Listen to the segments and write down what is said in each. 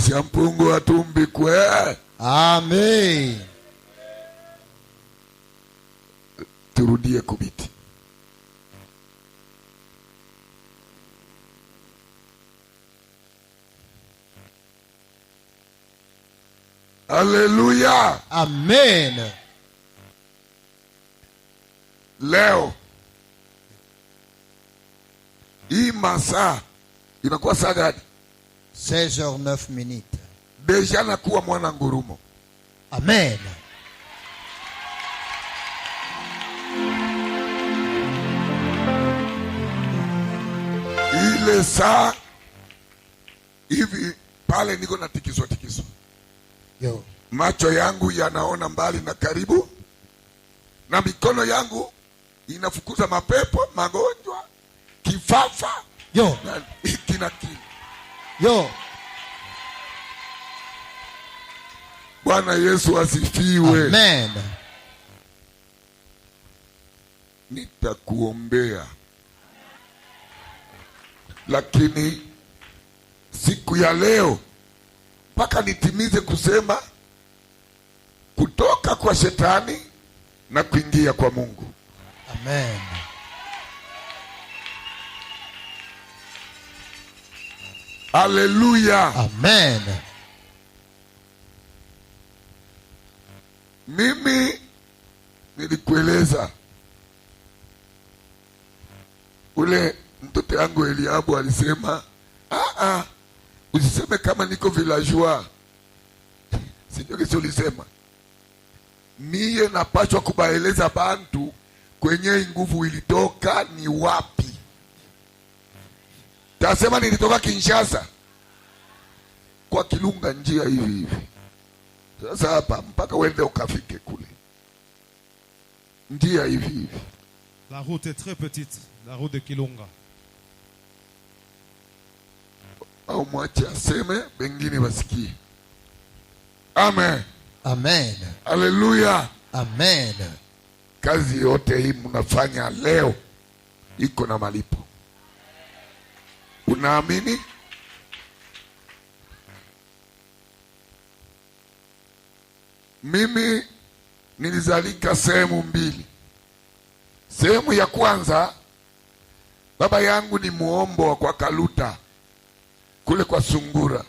Siampungu atumbikwe. Amen. Turudie kubiti. Haleluya. Amen. Leo hii masaa inakuwa saa gani? 16h09. Deja nakuwa mwana ngurumo. Amen. Ile saa hivi pale niko na tikiswa. Yo. Macho yangu yanaona mbali na karibu, na mikono yangu inafukuza mapepo, magonjwa, kifafa. Yo. Na hiki na kile. Yo. Bwana Yesu asifiwe. Amen. Nitakuombea, lakini siku ya leo mpaka nitimize kusema kutoka kwa shetani na kuingia kwa Mungu. Amen. Haleluya. Amen. Mimi nilikueleza ule mtoto yangu Eliabu alisema usiseme kama niko villageois. Sio kesi ulisema. Mie napaswa kubaeleza bantu kwenye nguvu ilitoka ni wapi. Tasema nilitoka Kinshasa kwa Kilunga njia hivi. Sasa hapa mpaka uende ukafike kule. Njia hivi. La route est très petite, la route de Kilunga. Au mwache aseme, bengine wasikie. Amen. Amen. Haleluya. Amen. Kazi yote hii mnafanya leo iko na malipo. Unaamini? Mimi nilizalika sehemu mbili. Sehemu ya kwanza, baba yangu ni muombo kwa Kaluta kule kwa Sungura.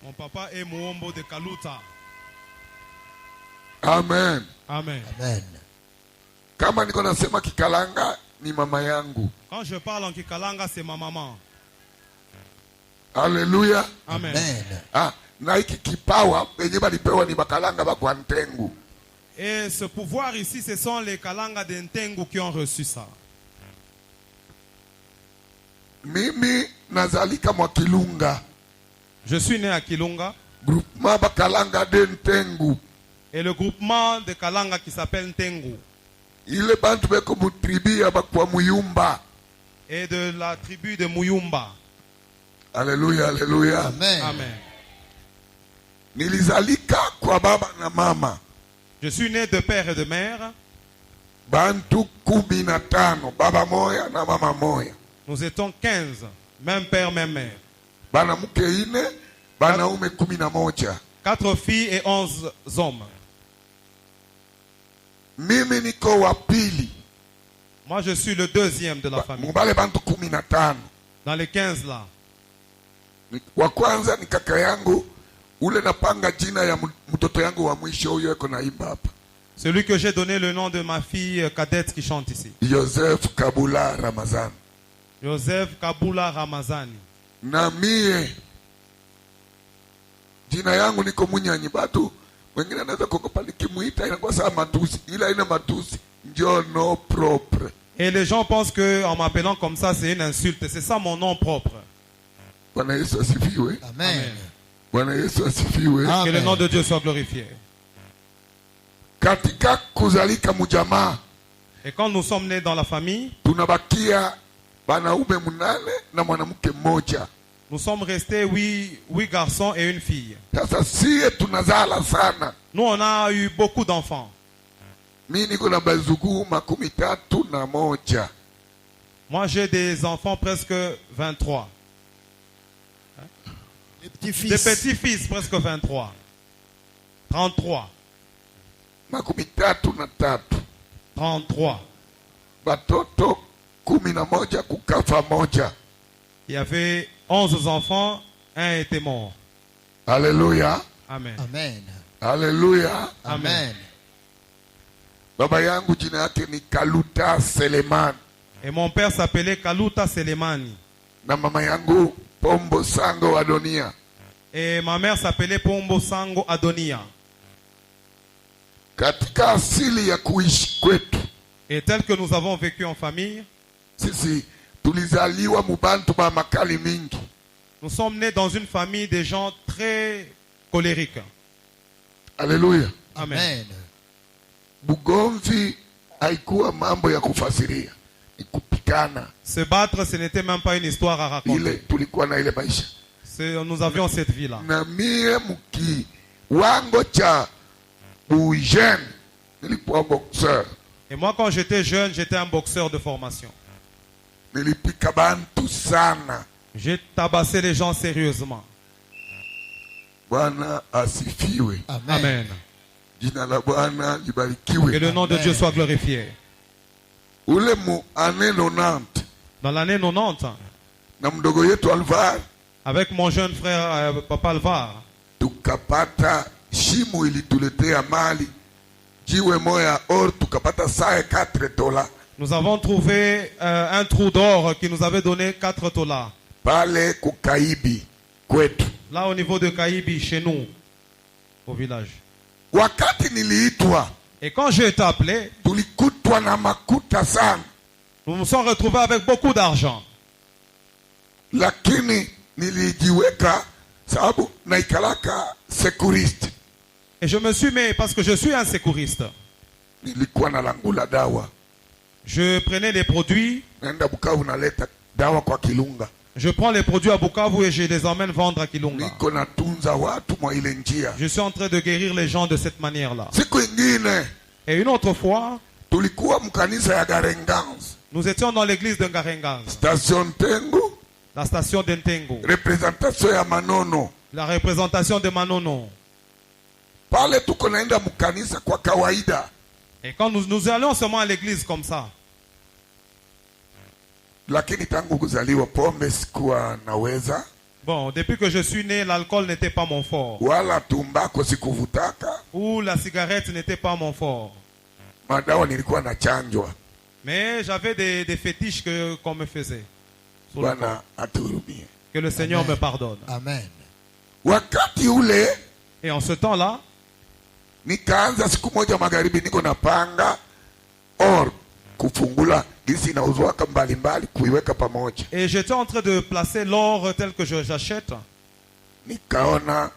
Mon papa est muombo de Kaluta. Amen. Amen. Amen. Kama niko nasema Kikalanga ni mama yangu. Quand je parle en Kikalanga, c'est ma maman. Haleluya. Amen. Amen. Na hiki kipawa wenye balipewa ni Bakalanga ba kwa Ntengu. Et ce pouvoir ici, ce sont les Kalanga de Ntengu qui ont reçu ça. Mimi nazalika mwa Kilunga. Je suis né à Kilunga. Groupement Bakalanga de Ntengu. Et le groupement de Kalanga qui s'appelle Ntengu. Ile bantu beko mutribi ya bakwa Muyumba. Et de la tribu de Muyumba. Haleluya, haleluya. Amen. Amen. Nilizalika kwa baba na mama. Je suis né de père et de mère. Bantu 15, baba moya na mama moya. Nous étions 15, même père, même mère. Banamuke ine, banaume 11. 4 filles et 11 hommes. Mimi niko wa pili. Moi, je suis le deuxième de la famille. Mubale bantu 15. Dans les 15 là. Wa kwanza ni kaka yangu, ule napanga jina ya mtoto yangu wa mwisho huyo yuko naimba hapa. Celui que j'ai donné le nom de ma fille cadette qui chante ici. Joseph Kabula Ramazan. Joseph Kabula Ramazani. Na mie jina yangu niko Munyanyi, batu wengine anaweza kukopa nikimuita inakuwa saa matusi, ila ina matusi ndio no propre. Et les gens pensent que en m'appelant comme ça c'est une insulte. C'est ça mon nom propre. Bwana Yesu asifiwe. Amen. Bwana Yesu asifiwe. Amen. Que le nom de Dieu soit glorifié. Katika kuzalika mujamaa, Et quand nous sommes nés dans la famille, tunabakia banaume 8 na mwanamke mmoja. nous sommes restés 8 garçons et une fille. Sasa sie tunazala sana. Nous on a eu beaucoup d'enfants. Mimi niko na bazukuu 31. Moi j'ai des enfants presque 23. Des Des petits-fils. petits-fils, presque 23. 33. makumi tatu na tatu. 33. Batoto 11 kukafa moja. Il y avait 11 enfants, un était mort. Haleluya, Amen. Amen. haleluya. Amen. Baba yangu jina yake ni Kaluta Selemani Et mon père s'appelait Kaluta Selemani. na mama yangu Pombo Sango Adonia. Et ma mère s'appelait Pombo Sango Adonia. Katika asili ya kuishi kwetu Et tel que nous avons vécu en famille, sisi tulizaliwa mubantu ba makali mingi. nous sommes nés dans une famille de gens très colériques. Haleluya. Amen. Amen. Bugomvi haikuwa mambo ya kufasiria, ni kupigana. Se battre, ce n'était même pas une histoire à Ile raconter. tulikuwa na ile maisha. Nous avions cette vie-là. Na mie kiwango cha ujeni nilikuwa boxer, Et moi, quand j'étais jeune, j'étais un boxeur de formation. nilipika bantu sana. J'ai tabassé les gens sérieusement. Bwana asifiwe, Amen. Amen. jina la Bwana Que libarikiwe. le nom de Amen. Dieu soit glorifié. Ule mu ane 90 Dans l'année 90, na mdogo yetu Alvar avec mon jeune frère Papa Alvar, tukapata shimo ilituletea mali jiwe moya or tukapata saa 4 dola nous avons trouvé un trou d'or qui nous avait donné 4 dollars. pale kukaibi kwetu. Là, au niveau de Kaïbi, chez nous, au village. Wakati niliitwa Et quand j'ai été appelé, tulikutwa na makuta sana, nous nous sommes retrouvés avec beaucoup d'argent. lakini nilijiweka sababu naikalaka sekurist. Et je me suis mis, parce que je suis un secouriste, Nilikuwa na langula dawa, je prenais les produits, naenda Bukavu naleta dawa kwa Kilunga, je prends les produits à Bukavu et je les emmène vendre à Kilunga. niko natunza watu mwa ile njia. Je suis en train de guérir les gens de cette manière-là. Siku ingine Et une autre fois, tulikuwa mkanisa ya Garengans nous étions dans l'église de Ngarengas, station Tengu, la station d'Entengo, representation ya Manono. la représentation de Manono. Pale tuko naenda mkanisa kwa kawaida, Et quand nous allions seulement à l'église comme ça, lakini tangu kuzaliwa pombe sikuwa naweza, bon, depuis que je suis né, l'alcool n'était pas mon fort. wala tumbako sikuvutaka, Ou la cigarette n'était pas mon fort. madawa nilikuwa nachanjwa. Mais j'avais des fétiches qu'on me faisait. Sur le corps. Bwana atuhurumie. Que le Seigneur Amen. me pardonne. Amen. Wakati ule Et en ce temps-là, nikaanza siku moja magharibi, niko napanga or kufungula gisi inauzwaka mbalimbali kuiweka pamoja. et j'étais en train de placer l'or tel que j'achète. Nikaona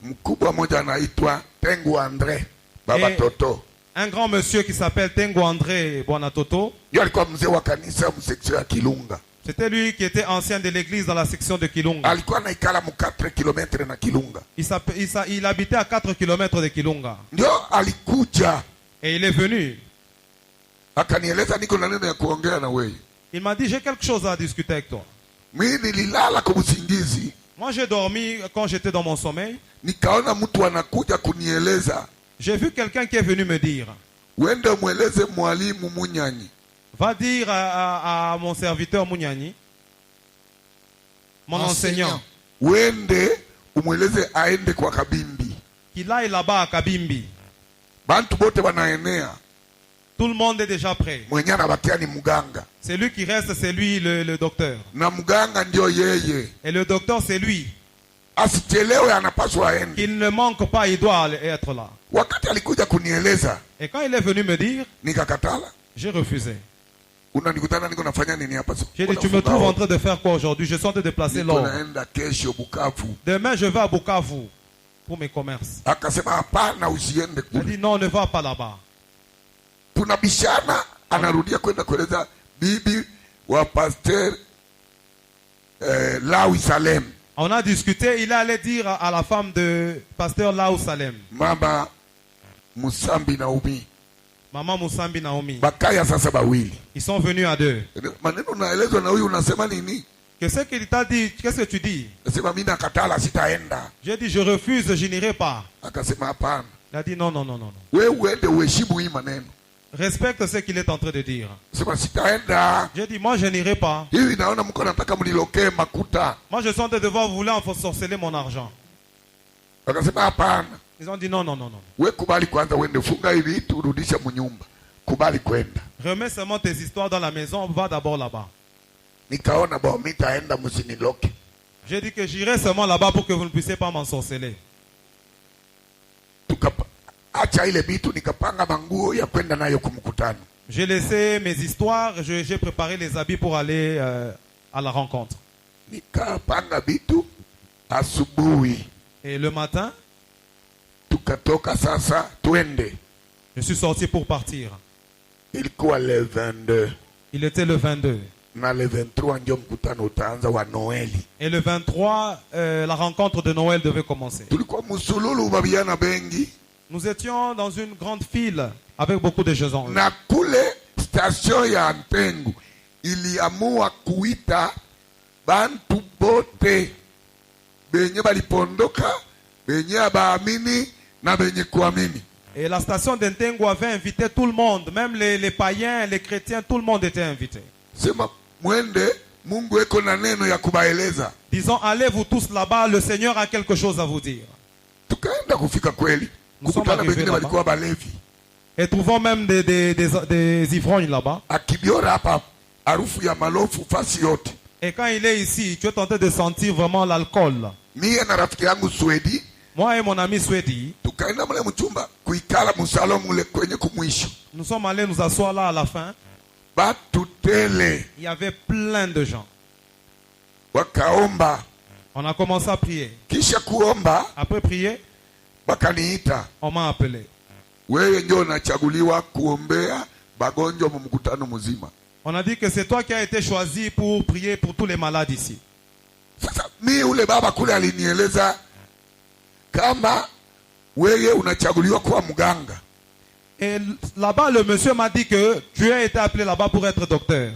mkubwa mmoja anaitwa Tengu Andre Baba Toto, Un grand monsieur qui s'appelle Tengo André Bonatoto. ndio alikuwa mzee wa kanisa mseksio ya Kilunga. C'était lui qui était ancien de l'église dans la section de Kilunga. Alikuwa naikala mu 4 km na Kilunga, Il habitait à 4 km de Kilunga. ndio alikuja Et il est venu. akanieleza niko na neno ya kuongea na wewe. Il m'a dit, j'ai quelque chose à discuter avec toi. Mimi nililala kwa usingizi, Moi, j'ai dormi quand j'étais dans mon sommeil. nikaona mtu anakuja kunieleza, J'ai vu quelqu'un qui est venu me dire, uende mweleze mwalimu Munyanyi va dire à mon serviteur Mouniani, mon enseignant, uende umweleze aende kwa Kabimbi. qu'il aille là-bas à Kabimbi. Bantu bote wanaenea, Tout le monde est déjà prêt. mwenye anabakia ni mganga, C'est lui qui reste, c'est lui le docteur. na mganga ndio yeye. Et le docteur, c'est lui. Asichelewe, anapaswa aende. Il ne manque pas, il doit être là. Wakati alikuja kunieleza, Et quand il est venu me dire, nikakatala. j'ai refusé. Unanikutana niko nafanya nini hapa? J'ai dit, tu me trouves en train de faire quoi aujourd'hui? Je suis en train de placer Niko l'or. naenda kesho Bukavu. Demain, je vais à Bukavu pour mes commerces. Akasema hapana, usiende Il a kule. dit, non, ne va pas là-bas. Tunabishana, anarudia kwenda kueleza bibi wa pasteur Lawi Salem, On a discuté, il allait dire à la femme de pasteur Laou Salem, mama Musambi Naomi, Maman Moussambi Naomi. bakaya sasa bawili. Ils sont venus à deux. Maneno naelezwa na huyu, unasema nini? Qu'est-ce qu'il t'a dit? Qu'est-ce que tu dis? Nasema mimi nakatala, sitaenda. J'ai dit, je refuse, je n'irai pas. Akasema hapana, Il a dit, non, non, non, non, non. wewe uende uheshimu hii maneno. Respecte ce qu'il est en train de dire. Sema sitaenda. J'ai dit, moi, je n'irai pas. Hivi naona mko nataka mnilokee makuta. Moi, je sens de devoir vous vouloir ensorceler mon argent. Akasema hapana, Ils ont dit, non, non, non, non. we kubali kwanza uende, funga hivi turudisha mnyumba. Kubali kwenda. Remets seulement tes histoires dans la maison, va d'abord là-bas. Nikaona bao mitaenda msiniloke. J'ai dit que j'irai seulement là-bas pour que vous ne puissiez pas m'ensorceler. Acha ile bitu, nikapanga manguo ya kwenda nayo kumkutano. J'ai laissé mes histoires, j'ai préparé les habits pour aller à la rencontre. Nikapanga bitu, asubuhi Et le matin, tukatoka sasa twende. je suis sorti pour partir. Ilikuwa le 22 Il était le 22. na le 23 ndio mkutano utaanza wa Noeli. Et le 23, la rencontre de Noël devait commencer. Tulikuwa musululu babiana bengi, Nous étions dans une grande file avec beaucoup de gens. na kule station ya Ntengu iliamua kuita bantu bote benye balipondoka, benye abaamini na benye kuamini. Et la station d'Entengo avait invité tout le monde, même les païens, les chrétiens, tout le monde était invité. Sema mwende, Mungu eko na neno ya kubaeleza. Disons, allez vous tous là-bas, le Seigneur a quelque chose à vous dire. Tukaenda kufika kweli, Nous sommes kukutana arrivés bengine là-bas. walikuwa balevi. Et trouvons même des ivrognes là-bas. Akibiora hapa harufu ya malofu fasi yote. Et quand il est ici, tu es tenté de sentir vraiment l'alcool. Mie na rafiki yangu Swedi Moi et mon ami Swedi, tukaenda mle mchumba kuikala musalo mule kwenye kumwisho. nous sommes allés nous asseoir là à la fin. Batu tele Il y avait plein de gens. wakaomba, On a commencé à prier. kisha kuomba Après prier, wakaniita, on m'a appelé. wewe ndio unachaguliwa kuombea bagonjwa mu mkutano mzima. On a dit que c'est toi qui as été choisi pour prier pour tous les malades ici. Sasa mi ule baba kule alinieleza kama wewe unachaguliwa kuwa mganga. Et là-bas, le monsieur m'a dit que tu as été appelé là-bas pour être docteur.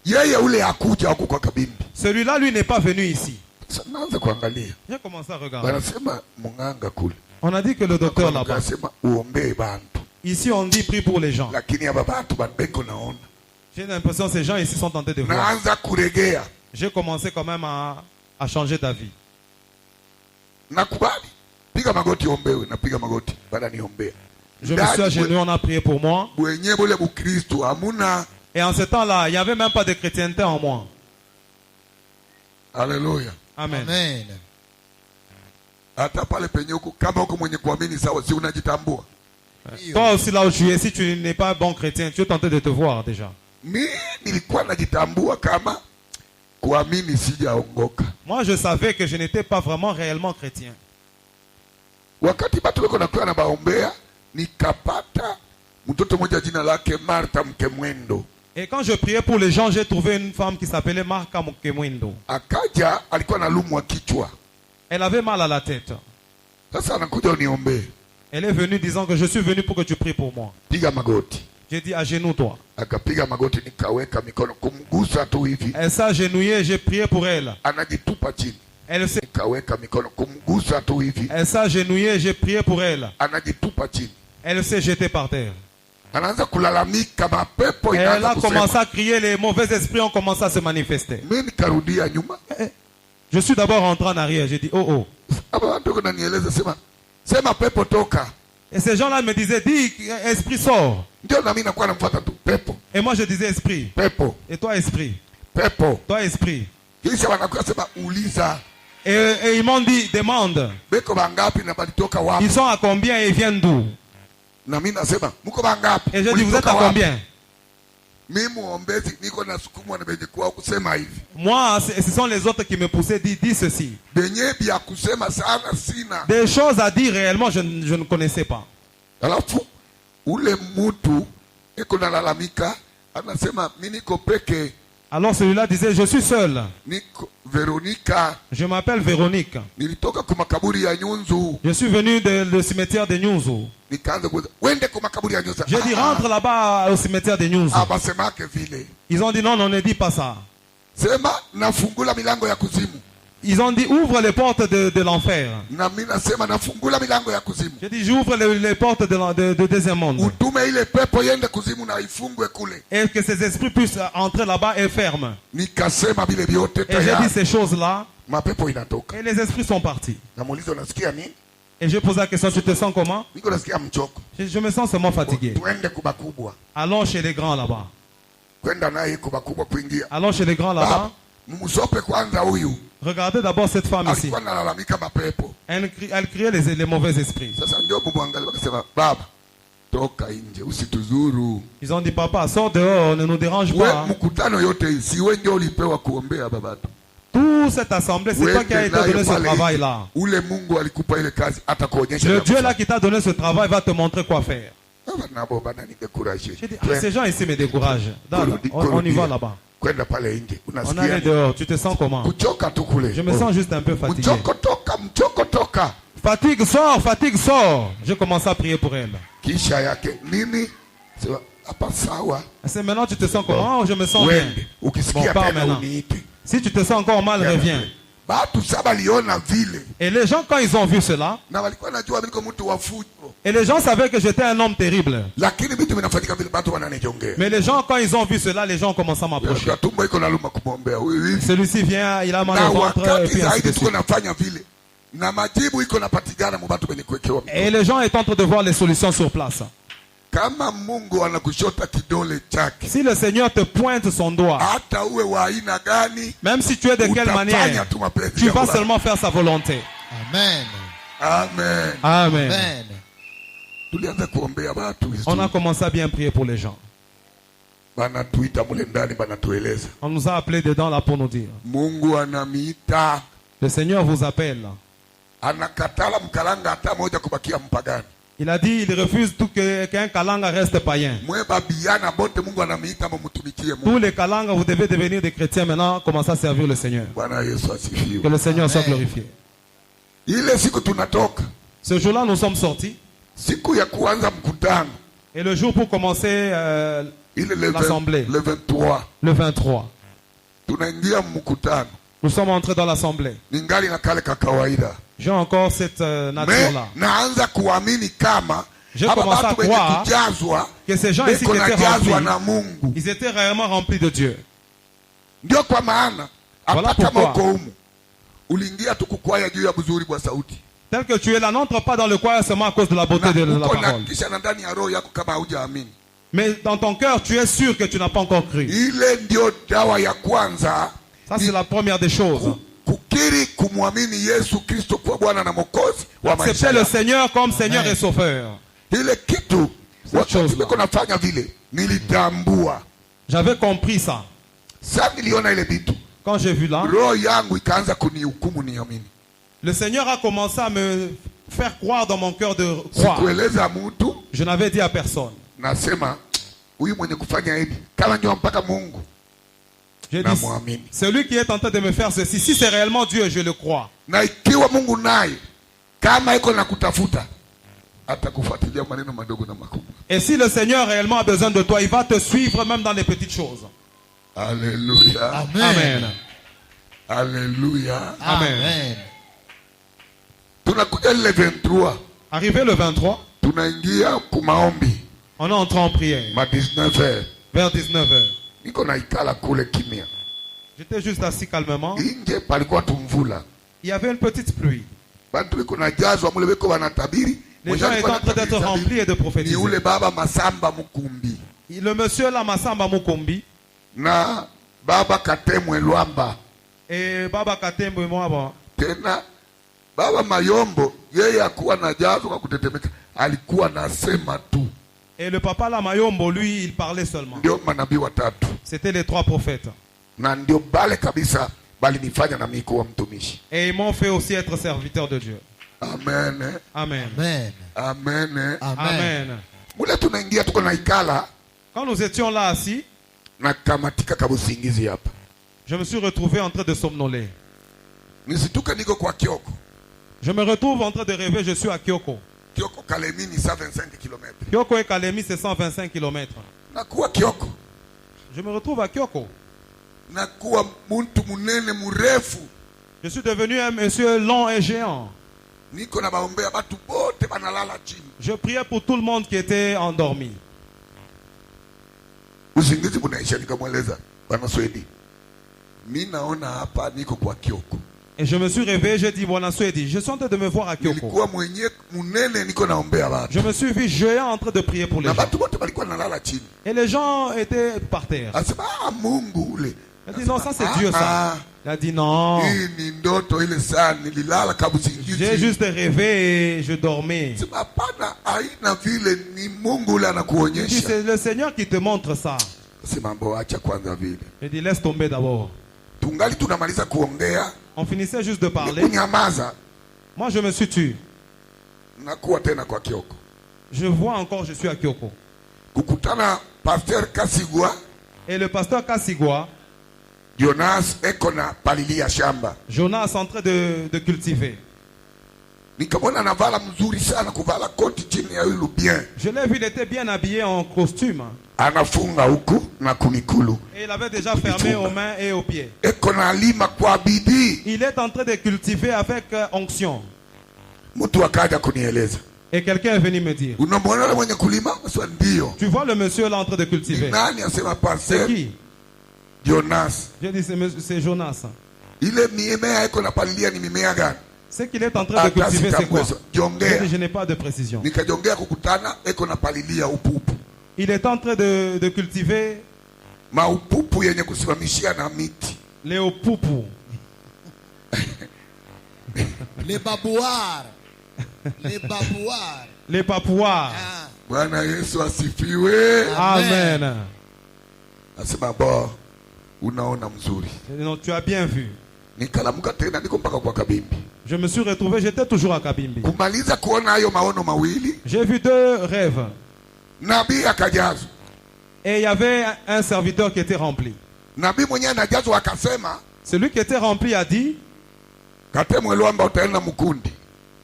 Yeye ule hakuja huko kwa Kabimbi. Celui-là, lui, n'est pas venu ici. Sasa naanza kuangalia, J'ai commencé à regarder. wanasema mganga kule, On a dit que le docteur là-bas. wanasema uombee bantu, Ici, on dit prie pour les gens. lakini hapa bantu banbeko naona. J'ai l'impression que ces gens ici sont tentés de voir. Naanza kuregea, J'ai commencé quand même à changer d'avis. nakubali, piga magoti ombewe, napiga magoti baada niombea. Je me suis agenouillé, on a prié pour moi. Bwenye bule bukristo hamuna. Et en ce temps-là, il n'y avait même pas de chrétienté en moi. Haleluya. Amen. Amen. Hata pale penye huko, kama huko mwenye kuamini sawa, si unajitambua? Toi aussi là où tu es, si tu n'es pas bon chrétien, tu es tenté de te voir déjà. Mi nilikuwa najitambua kama kuamini sijaongoka. Moi, je savais que je n'étais pas vraiment réellement chrétien. Wakati batu weko nakuwa na baombea, nikapata mtoto mmoja jina lake Martha Mkemwendo. Et quand je priais pour les gens, j'ai trouvé une femme qui s'appelait Marka Mukemwindo. Akaja alikuwa analumwa kichwa. Elle avait mal à la tête. Sasa anakuja uniombee. Elle est venue disant que je suis venu pour que tu pries pour moi. Piga magoti. J'ai dit agenouille-toi. Akapiga magoti, nikaweka mikono kumgusa tu hivi. Elle s'est agenouillée, j'ai prié pour elle. Anajitupa chini. Elle s'est Nikaweka mikono kumgusa tu hivi. agenouillée, j'ai prié pour elle. Anajitupa chini. Elle s'est jetée par terre. Anaanza kulalamika, mapepo Elle inaanza a commencé kusema. à crier, les mauvais esprits ont commencé à se manifester. Mimi nikarudia nyuma. Je suis d'abord rentré en arrière, j'ai dit oh oh. Hapa watu kuna nieleza sema pepo toka. Et ces gens-là me disaient, dis, esprit sort. Ndio na mimi nakuwa namfuata tu pepo. Et moi je disais esprit. Pepo. Et toi esprit. Pepo. Toi esprit. Kisha wanakuwa sema uliza. Et ils m'ont dit, demande. Beko bangapi na balitoka wapi? Ils sont à combien et ils viennent d'où? Na mimi nasema mko bangapi? Et j'ai dit, vous êtes Mulitoka à wapi? combien? Mimi muombezi niko nasukumwa na benye kwa kusema hivi. Moi, ce sont les autres qui me poussaient, dis ceci. Benye bia kusema sana sina. Des choses à dire réellement, je ne connaissais pas. Alafu ule mtu eko nalalamika anasema mimi niko peke. Alors celui-là disait, je suis seul. Niko Veronica. Je m'appelle Véronique. Nilitoka kwa makaburi ya Nyunzu. Je suis venu du cimetière de Nyunzu. Nikaanza kuuliza, wende kwa makaburi ya Nyunzu. J'ai dit, rentre là-bas au cimetière de Nyunzu. Basemake vile. Ils ont dit, non, non, ne dis pas ça. Sema nafungula milango ya kuzimu. Ils ont dit ouvre les portes de l'enfer. Na mimi nasema nafungula milango ya kuzimu. Je dis j'ouvre les portes de deuxième monde. Utume ile pepo yende kuzimu na ifungwe kule. Et que ces esprits puissent entrer là-bas et ferment. Nikasema vile vyote Et j'ai dit tayari. ces choses-là. Mapepo inatoka. Et les esprits sont partis. Namuuliza unasikia nini? Et je pose la question, tu te sens comment? Niko nasikia mchoko. Je me sens seulement fatigué. Twende kubakubwa. Allons chez les grands là-bas. Kwenda naye kubakubwa kuingia. Allons chez les grands là-bas. Mmusope kwanza huyu. Regardez d'abord cette femme ici. Alikuwa analalamika mapepo. Elle criait les mauvais esprits. Sasa ndio mumwangalie wakasema baba toka nje usituzuru. Ils ont dit papa sors dehors, ne nous dérange We pas. mkutano yote hii si wewe ndio ulipewa kuombea babatu. Toute cette assemblée, c'est toi qui as été donné ce travail-là. Ule Mungu alikupa ile kazi atakuonyesha. Le Dieu là qui t'a donné ce travail va te montrer quoi faire. Nabo bana nikuraje. J'ai dit, ces gens ici me découragent. On y va là-bas. Kwenda pale nje. On allait dehors. Tu te sens comment? Kuchoka tu kule. Je me sens juste un peu fatigué. Mchoko toka. Fatigue sort, fatigue sort. Je commence à prier pour elle. Kisha yake nini? Sema hapa sawa. C'est maintenant tu te sens comment? Oh, je me sens bien. Bon, pars maintenant. Si tu te sens encore mal, reviens. Et les gens, quand ils ont vu cela, et les gens savaient que j'étais un homme terrible. Mais les gens, quand ils ont vu cela, les gens ont commencé à m'approcher. Celui-ci vient, il a mal au ventre, et puis ainsi de suite. Et les gens étaient en train de voir les solutions sur place. Si le Seigneur te pointe son doigt, même si tu es de quelle manière, tu vas seulement faire sa volonté. Amen. Amen. Amen. Amen. On a commencé à bien prier pour les gens. On nous a appelés dedans là pour nous dire. Le Seigneur vous appelle. Il a dit, il refuse tout qu'un kalanga reste païen. Tous les kalangas, vous devez devenir des chrétiens maintenant, commencer à servir le Seigneur. Que le Seigneur soit glorifié. Ce jour-là, nous sommes sortis. Et le jour pour commencer l'assemblée, le 23, le 23, nous sommes entrés dans l'assemblée. J'ai encore cette nature-là. Je commence à croire que ces gens ici qui étaient remplis, ils étaient réellement remplis de Dieu. Voilà pourquoi. Tel que tu es là, n'entre pas dans le choir seulement à cause de la beauté de la parole. Mais dans ton cœur, tu es sûr que tu n'as pas encore cru. Ça, c'est la première des choses. Accepter le Seigneur comme Seigneur et Sauveur. Cette chose-là. J'avais compris ça. Quand j'ai vu là, le Seigneur a commencé à me faire croire dans mon cœur de croire. Je n'avais dit à personne. J'ai dit, celui qui est en train de me faire ceci, si c'est réellement Dieu, je le crois. Et si le Seigneur réellement a besoin de toi, il va te suivre même dans les petites choses. Alléluia. Amen. Alléluia. Amen. Le 23. Arrivé le 23, on est entré en prière. Vers 19h. J'étais juste assis calmement. Il y avait une petite pluie. Les gens étaient en train d'être remplis et de prophétiser. Le monsieur là, Masamba Mukumbi. Na Baba Katemwe Lwamba. Et Baba Katemwe Mwaba. Tena Baba Mayombo, yeye hakuwa najazwa kwa kutetemeka, alikuwa nasema tu. Et le papa là Mayombo, lui, il parlait seulement. Ndio manabii watatu. C'était les trois prophètes. Na ndio bale kabisa bali nifanya na mimi kuwa mtumishi. Et ils m'ont fait aussi être serviteur de Dieu. Amen. Amen. Amen. Amen. Amen. Mule tunaingia tuko na ikala. Quand nous étions là assis, na kamatika kabusingizi hapa. Je me suis retrouvé en train de somnoler. Nisituke niko kwa Kyoko. Je me retrouve en train de rêver, je suis à Kyoko. Kyoko Kalemi ni 125 km. Kyoko et Kalemi c'est 125 km. Na kuwa Kyoko. Je me retrouve à Kyoko. nakuwa muntu munene murefu. Je suis devenu un monsieur long et géant. Niko na baombea batu bote banalala chini. Je priais pour tout le monde qui était endormi. Usingizi bunaisha, nikamweleza Bwana Swedi, mimi naona hapa niko kwa Kioko. Et je me suis réveillé, j'ai dit Bwana Swedi, je suis en train de me voir à Kioko. Nilikuwa mwenye munene niko naombea watu. Je me suis vu géant en train de prier pour les gens. Na batu bote balikuwa nalala chini. Et les gens étaient par terre. Asema Mungu ule. Il a dit non, ça c'est Dieu ça. Il a dit non. J'ai juste rêvé et je dormais. Il dit c'est le Seigneur qui te montre ça. J'ai dit laisse tomber d'abord. On finissait juste de parler. Moi je me suis tué. Je vois encore, je suis à Kioko. Et le pasteur Kasigwa, Jonas est en train de cultiver. Je l'ai vu, il était bien habillé en costume. Et il avait déjà fermé aux mains et aux pieds. Il est en train de cultiver avec onction. Et quelqu'un est venu me dire, tu vois le monsieur là en train de cultiver? C'est qui? Jonas. J'ai dit c'est Jonas. Ce qu'il est en train de cultiver c'est quoi? Je n'ai pas de précision. Il est en train de cultiver les opoupou. Les babouars. Les babouars. Les papouars. Amen. Non, tu as bien vu. Je me suis retrouvé, j'étais toujours à Kabimbi. J'ai vu 2 rêves. Et il y avait un serviteur qui était rempli. Celui qui était rempli a dit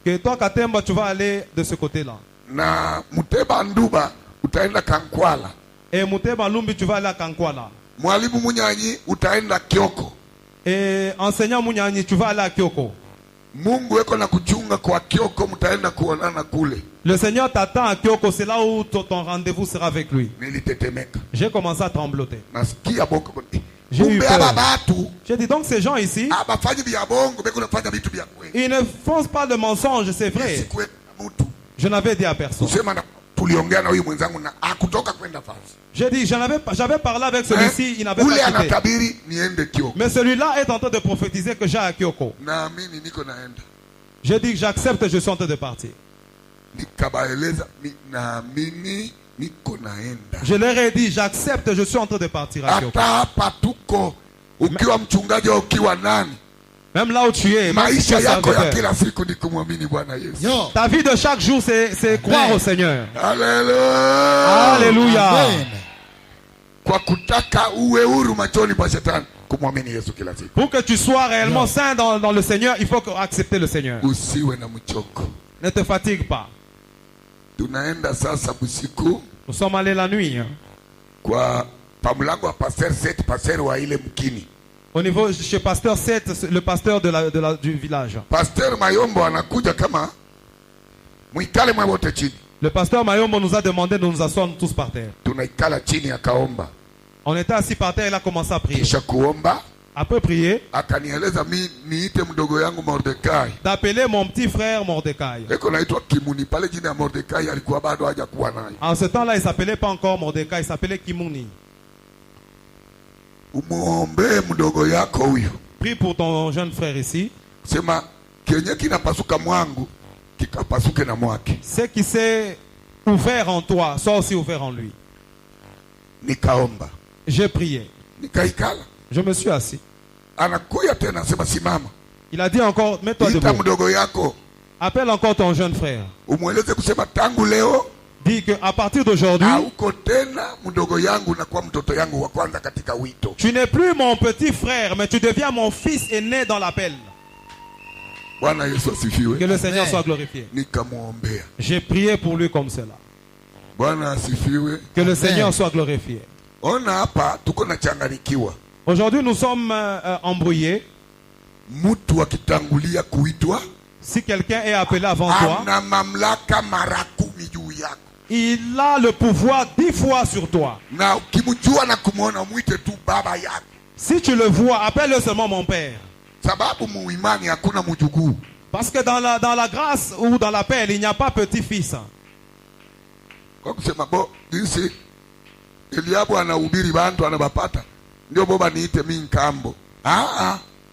que toi, Katemba, tu vas aller de ce côté-là. Et Muteba Lumbi, tu vas aller à Kankwala. Et enseignant Munyani, tu vas aller à Kioko. Le Seigneur t'attend à Kioko, c'est là où ton rendez-vous sera avec lui. J'ai commencé à trembloter. J'ai eu peur. J'ai dit donc ces gens ici, ils ne font pas de mensonges, c'est vrai. Je n'avais dit à personne. J'ai dit, j'avais parlé avec celui-ci, il n'avait pas quitté. Mais celui-là est en train de prophétiser que j'ai à Kioko. J'ai dit, j'accepte, je suis en train de partir. Je leur ai dit, j'accepte, je suis en train de partir à Kioko. Même là où tu es, même si tu es serviteur, ta vie de chaque jour, c'est croire au Seigneur. Alléluia. Alléluia. Pour que tu sois réellement saint dans le Seigneur, il faut accepter le Seigneur. Ne te fatigue pas. Nous sommes allés la nuit. Au niveau chez Pasteur 7, le pasteur du village. Le pasteur Mayombo nous a demandé de nous asseoir tous par terre. On était assis par terre et il a commencé à prier. Après prier, d'appeler mon petit frère Mordecai. En ce temps-là, il ne s'appelait pas encore Mordecai, il s'appelait Kimuni. Prie pour ton jeune frère ici. Ce qui s'est ouvert en toi, soit aussi ouvert en lui. J'ai prié. Je me suis assis. Il a dit encore, mets-toi debout. Appelle encore ton jeune frère. Dis qu'à partir d'aujourd'hui, tu n'es plus mon petit frère, mais tu deviens mon fils aîné dans l'appel. Que le Seigneur soit glorifié. J'ai prié pour lui comme cela. Que le Seigneur soit glorifié. Aujourd'hui, nous sommes embrouillés. Si quelqu'un est appelé avant toi, il a le pouvoir 10 fois sur toi. Si tu le vois, appelle-le seulement mon père. Parce que dans la grâce ou dans l'appel, il n'y a pas petit-fils.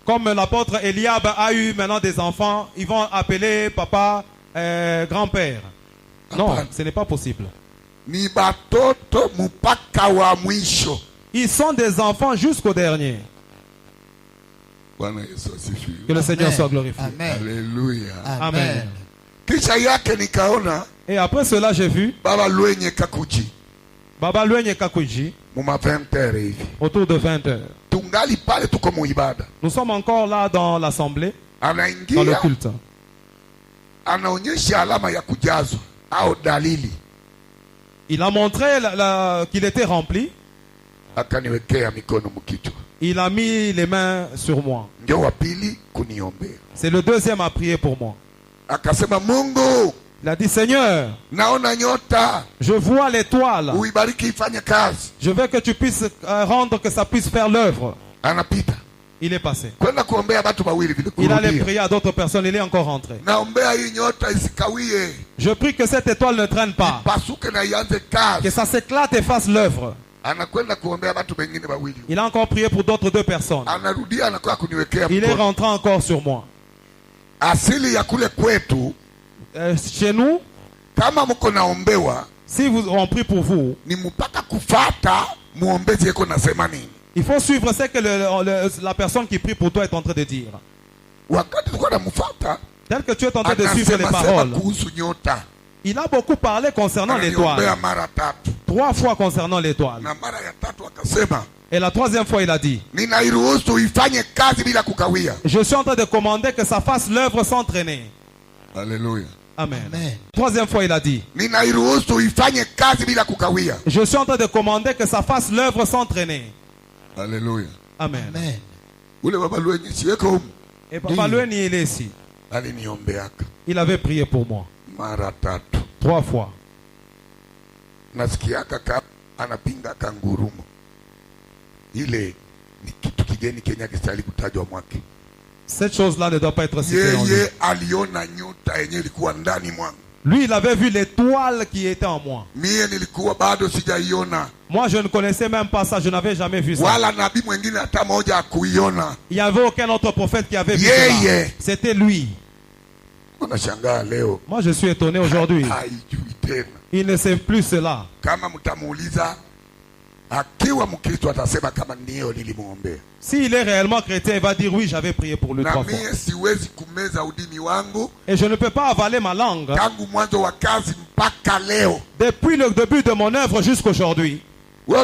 Comme l'apôtre Eliab a eu maintenant des enfants, ils vont appeler papa grand-père. Non, ce n'est pas possible. Ils sont des enfants jusqu'au dernier. Que le Seigneur soit glorifié. Amen. Alléluia. Amen. Et après cela, j'ai vu Baba Luenye Kakuji autour de 20 heures. Nous sommes encore là dans l'assemblée, dans le culte. Il a montré qu'il était rempli. Il a mis les mains sur moi. C'est le deuxième à prier pour moi. Il a dit, Seigneur, je vois l'étoile. Je veux que tu puisses rendre que ça puisse faire l'œuvre. Il est passé. Il allait prier à d'autres personnes. Il est encore rentré. Je prie que cette étoile ne traîne pas. Que ça s'éclate et fasse l'œuvre. Il a encore prié pour d'autres 2 personnes. Il est rentré encore sur moi. Chez nous, si on prie pour vous, il faut suivre ce que la personne qui prie pour toi est en train de dire. Tel que tu es en train de suivre les paroles. Il a beaucoup parlé concernant l'étoile. 3 fois concernant l'étoile. Et la 3e fois, il a dit, je suis en train de commander que ça fasse l'œuvre sans traîner. Alléluia. Amen. 3e fois, il a dit, je suis en train de commander que ça fasse l'œuvre sans traîner. Alléluia. Amen. Amen. Et Papa Luenye, il est ici. Il avait prié pour moi. 3 fois. Cette chose-là ne doit pas être citée en lui. Lui, il avait vu l'étoile qui était en moi. Moi, je ne connaissais même pas ça. Je n'avais jamais vu ça. Il n'y avait aucun autre prophète qui avait vu ça. C'était lui. Moi, je suis étonné aujourd'hui. Il ne sait plus cela. S'il est réellement chrétien, il va dire oui, j'avais prié pour lui 3 fois. Et je ne peux pas avaler ma langue depuis le début de mon œuvre jusqu'aujourd'hui. Il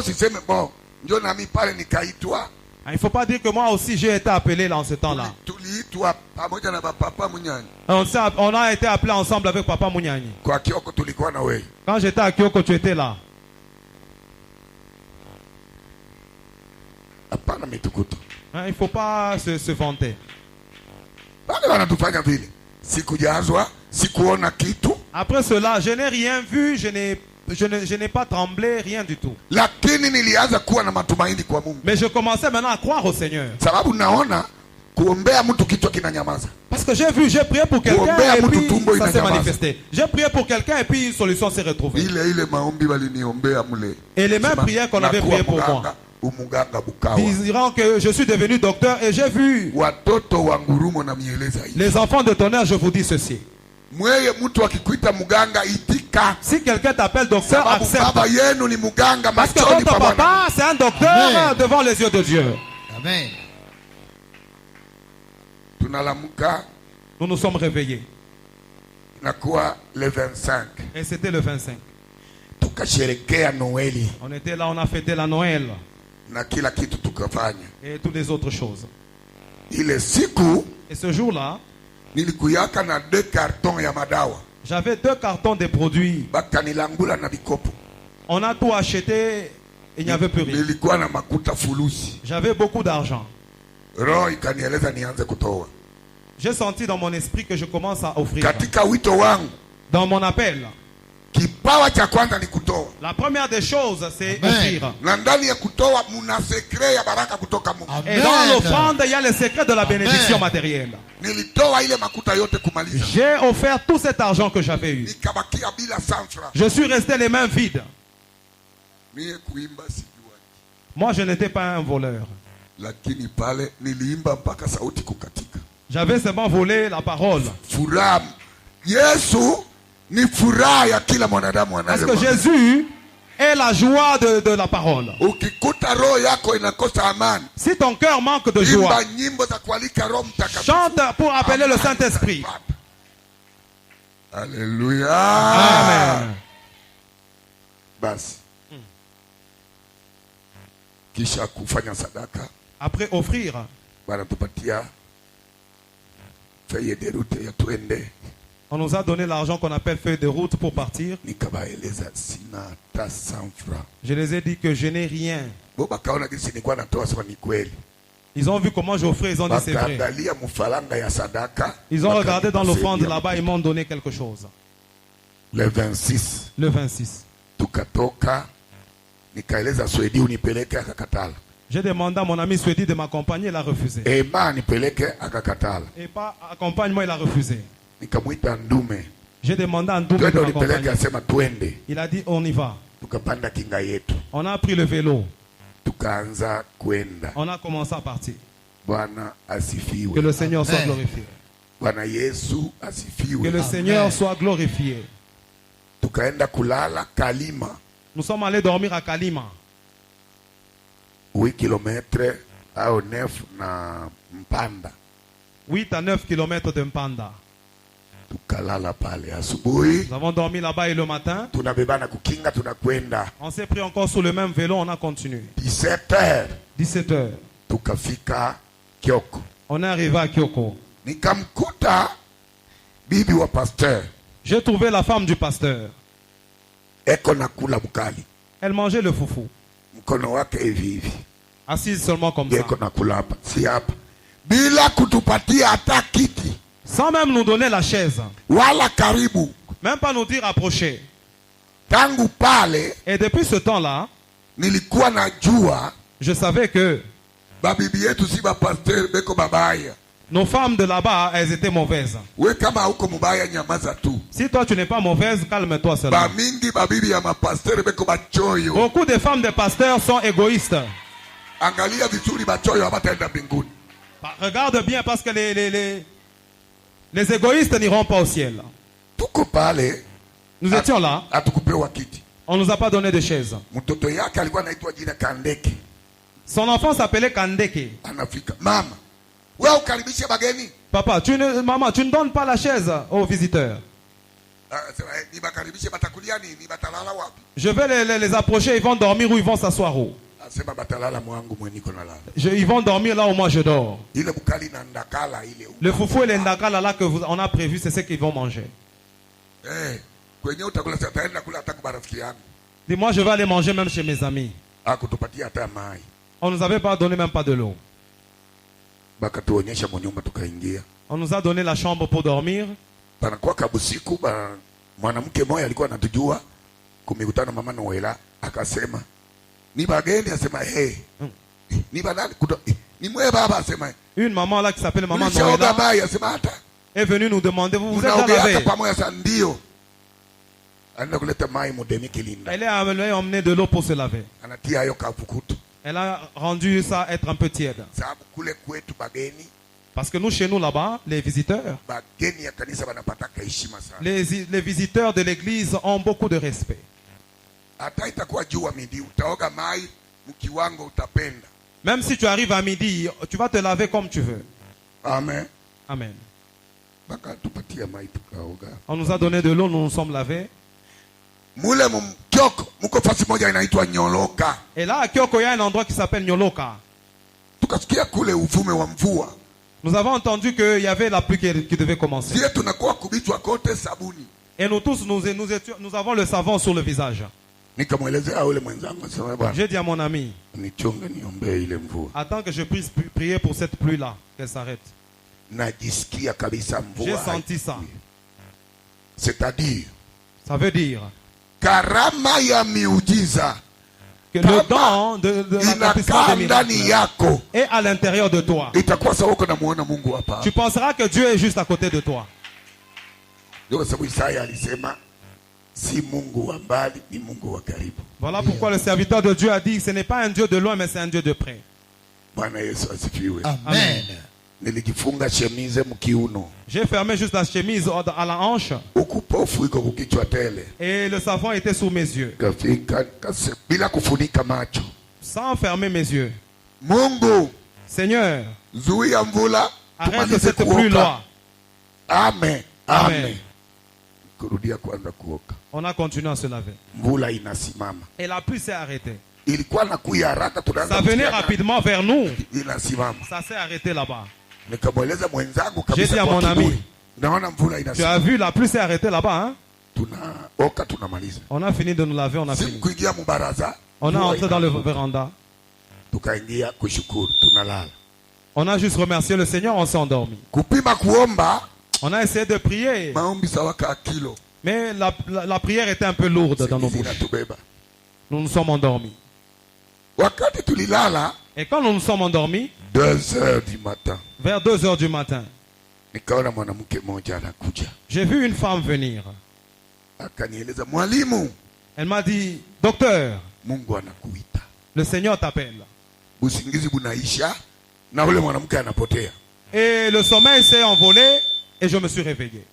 ne faut pas dire que moi aussi j'ai été appelé là en ce temps-là. On a été appelé ensemble avec Papa Munyani. Quand j'étais à Kyoko, tu étais là. Il ne faut pas se vanter. Après cela, je n'ai rien vu, je n'ai pas tremblé, rien du tout. Mais je commençais maintenant à croire au Seigneur. Parce que j'ai prié pour quelqu'un et puis ça s'est manifesté. J'ai prié pour quelqu'un et puis une solution s'est retrouvée. Et les mêmes prières qu'on avait priées pour moi. Disant que je suis devenu docteur et j'ai vu les enfants de tonnerre, je vous dis ceci. Si quelqu'un t'appelle docteur, accepte. Parce que votre papa, c'est un docteur devant les yeux de Dieu. Amen. Nous nous sommes réveillés. Le 25. Et c'était le 25. On était là, on a fêté la Noël. Et toutes les autres choses. Et ce jour-là, j'avais 2 cartons de produits. On a tout acheté il n'y avait plus rien. Nilikuwa na makuta fulusi. J'avais beaucoup d'argent. Roho ikanieleza nianze kutoa. J'ai senti dans mon esprit que je commence à offrir. Katika wito wangu, dans mon appel, kipawa cha kwanza ni kutoa. La première des choses, c'est offrir. Na ndani ya kutoa muna secret ya baraka kutoka Mungu. Et dans l'offrande, il y a le secret de la bénédiction matérielle. Nilitoa ile makuta yote kumaliza. J'ai offert tout cet argent que j'avais eu. Nikabakia bila sanfra. Je suis resté les mains vides. Mie kuimba sijua. Moi, je n'étais pas un voleur. Lakini pale niliimba mpaka sauti kukatika. J'avais seulement volé la parole. Furaha. Yesu ni furaha ya kila mwanadamu anayo. Parce que Jésus est la joie de la parole. Ukikuta roho yako inakosa amani, si ton cœur manque de joie, imba nyimbo za kualika Roho Mtakatifu. Chante pour appeler le Saint-Esprit. Alléluia. Amen. Basi. Kisha kufanya sadaka. Après offrir, wanatupatia feuille de route ya twende. On nous a donné l'argent qu'on appelle feuille de route pour partir. Nikabaeleza sina hata 100 francs. Je les ai dit que je n'ai rien. Boba kaona gisi nilikuwa natoa sema ni kweli. Ils ont vu comment j'offrais, ils ont dit c'est vrai. Ils ont regardé dans l'offrande là-bas, ils m'ont donné quelque chose. Le 26. Le 26. Tukatoka nikaeleza Swedi unipeleke akakatala. J'ai demandé à mon ami Swedi de m'accompagner, il a refusé. Et pas accompagne-moi, il a refusé. J'ai demandé à Ndoumé de m'accompagner. Il a dit on y va. On a pris le vélo. On a commencé à partir. Que le Seigneur soit glorifié. Que le Seigneur soit glorifié. Nous sommes allés dormir à Kalima. 8 km à 9 na Mpanda. 8 à 9 km de Mpanda. Nous avons dormi là-bas et le matin, on s'est pris encore sur le même vélo, on a continué. 17h. 17h. On est arrivé à Kyoko. J'ai trouvé la femme du pasteur. Elle mangeait le foufou. Assise seulement comme ça. Sans même nous donner la chaise. Même pas nous dire approcher. Et depuis ce temps-là, je savais que nos femmes de là-bas, elles étaient mauvaises. Si toi tu n'es pas mauvaise, calme-toi seulement. Beaucoup de femmes de pasteurs sont égoïstes. Regarde bien parce que les égoïstes n'iront pas au ciel. Nous étions là. On ne nous a pas donné de chaise. Son enfant s'appelait Kandeke. Papa, maman, tu ne donnes pas la chaise aux visiteurs. Je vais les approcher, ils vont dormir ou ils vont s'asseoir où? Ils vont dormir là où moi je dors. Le foufou et l'endakala là qu'on a prévu, c'est ce qu'ils vont manger. Dis-moi, je vais aller manger même chez mes amis. On ne nous avait pas donné même pas de l'eau. On nous a donné la chambre pour dormir. Une maman là qui s'appelle Maman Noëlla est venue nous demander, vous êtes là lavé? Elle est emmenée de l'eau pour se laver. Elle a rendu ça être un peu tiède. Parce que nous, chez nous là-bas, les visiteurs, les visiteurs de l'église ont beaucoup de respect. Même si tu arrives à midi, tu vas te laver comme tu veux. Amen. Amen. On nous a donné de l'eau, nous nous sommes lavés. Et là, à Kyoko, il y a un endroit qui s'appelle Nyoloka. Nous avons entendu qu'il y avait la pluie qui devait commencer. Et nous tous, nous avons le savon sur le visage. J'ai dit à mon ami, attends que je puisse prier pour cette pluie-là, qu'elle s'arrête. J'ai senti ça. C'est-à-dire, ça veut dire karama ya miujiza que le don de l'accomplissement des miracles est à l'intérieur de toi. Tu penseras que Dieu est juste à côté de toi. Voilà pourquoi le serviteur de Dieu a dit que ce n'est pas un Dieu de loin, mais c'est un Dieu de près. Amen. J'ai fermé juste la chemise à la hanche. Et le savon était sous mes yeux. Sans fermer mes yeux. Seigneur, arrête cette pluie-là. Amen. Amen. On a continué à se laver. Et la pluie s'est arrêtée. Ça venait rapidement vers nous. Ça s'est arrêté là-bas. J'ai dit à mon ami, tu as vu, la pluie s'est arrêtée là-bas, hein? On a fini de nous laver, on a fini. On a entré dans le véranda. On a juste remercié le Seigneur, on s'est endormi. On a essayé de prier. Mais la prière était un peu lourde dans nos bouches. Nous nous sommes endormis. Et quand nous nous sommes endormis, 2h du matin, vers 2h du matin, j'ai vu une femme venir. Elle m'a dit, docteur, le Seigneur t'appelle. Et le sommeil s'est envolé et je me suis réveillé.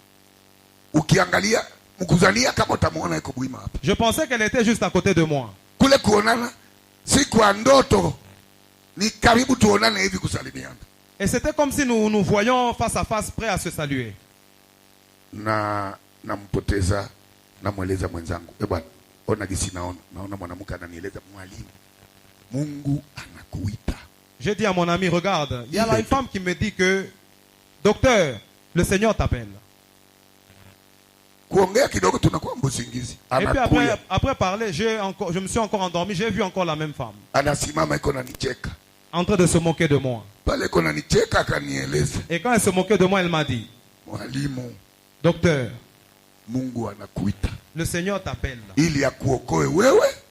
Je pensais qu'elle était juste à côté de moi. Et c'était comme si nous nous voyions face à face, prêts à se saluer. J'ai dit à mon ami, regarde, il y a là une femme qui me dit que, docteur, le Seigneur t'appelle. Et puis après parler, je me suis encore endormi, j'ai vu encore la même femme. En train de se moquer de moi. Et quand elle se moquait de moi, elle m'a dit, docteur, le Seigneur t'appelle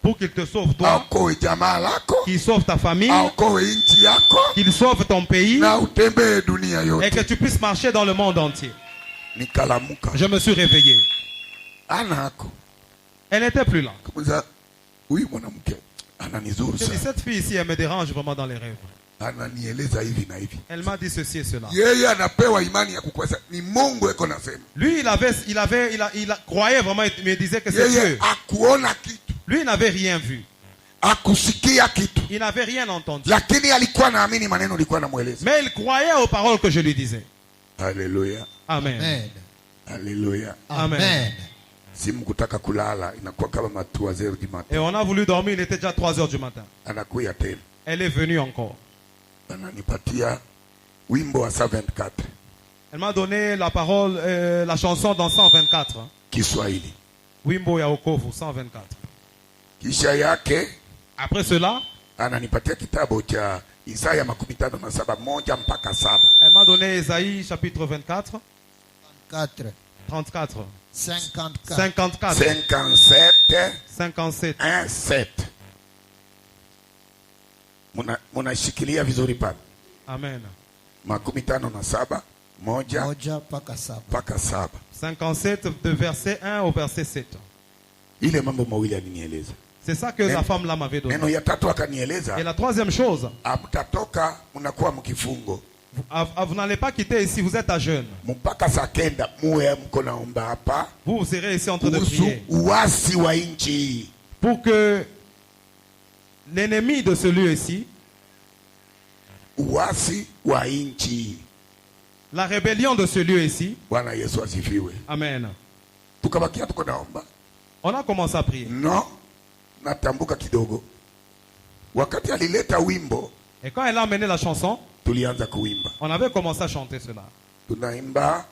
pour qu'il te sauve toi, qu'il sauve ta famille, qu'il sauve ton pays et que tu puisses marcher dans le monde entier. Je me suis réveillé. Elle n'était plus là. J'ai dit, cette fille ici, elle me dérange vraiment dans les rêves. Elle m'a dit ceci et cela. Lui, il croyait vraiment, il me disait que c'est Dieu. Lui, il n'avait rien vu. Il n'avait rien entendu. Mais il croyait aux paroles que je lui disais. Alléluia. Amen. Alléluia. Amen. Et on a voulu dormir, il était déjà 3h du matin. Elle est venue encore. Elle m'a donné la parole, la chanson dans 124. Wimbo ya Wokovu 124. Après cela, elle m'a donné Isaïe chapitre 24. 34. 54. 57. 1:7. Munashikilia vizuri pale. Amen. 57 mpaka 7. 57 de verset 1 au verset 7. Ile mambo mawili alinieleza. C'est ça que la femme là m'avait donné. Neno ya tatu akanieleza. Et la troisième chose, amtatoka mnakuwa mkifungo. Vous n'allez pas quitter ici, vous êtes à jeûne. Mpaka saa kenda muwe mko naomba hapa. Vous serez ici en train de prier. Uasi wa nchi. Pour que l'ennemi de ce lieu ici, uasi wa nchi, la rébellion de ce lieu ici, Bwana Yesu asifiwe. Amen. Tukabakia tuko naomba. On a commencé à prier. Non, natambuka kidogo. Wakati alileta wimbo, et quand elle a amené la chanson, tulianza kuimba. On avait commencé à chanter cela. Tunaimba,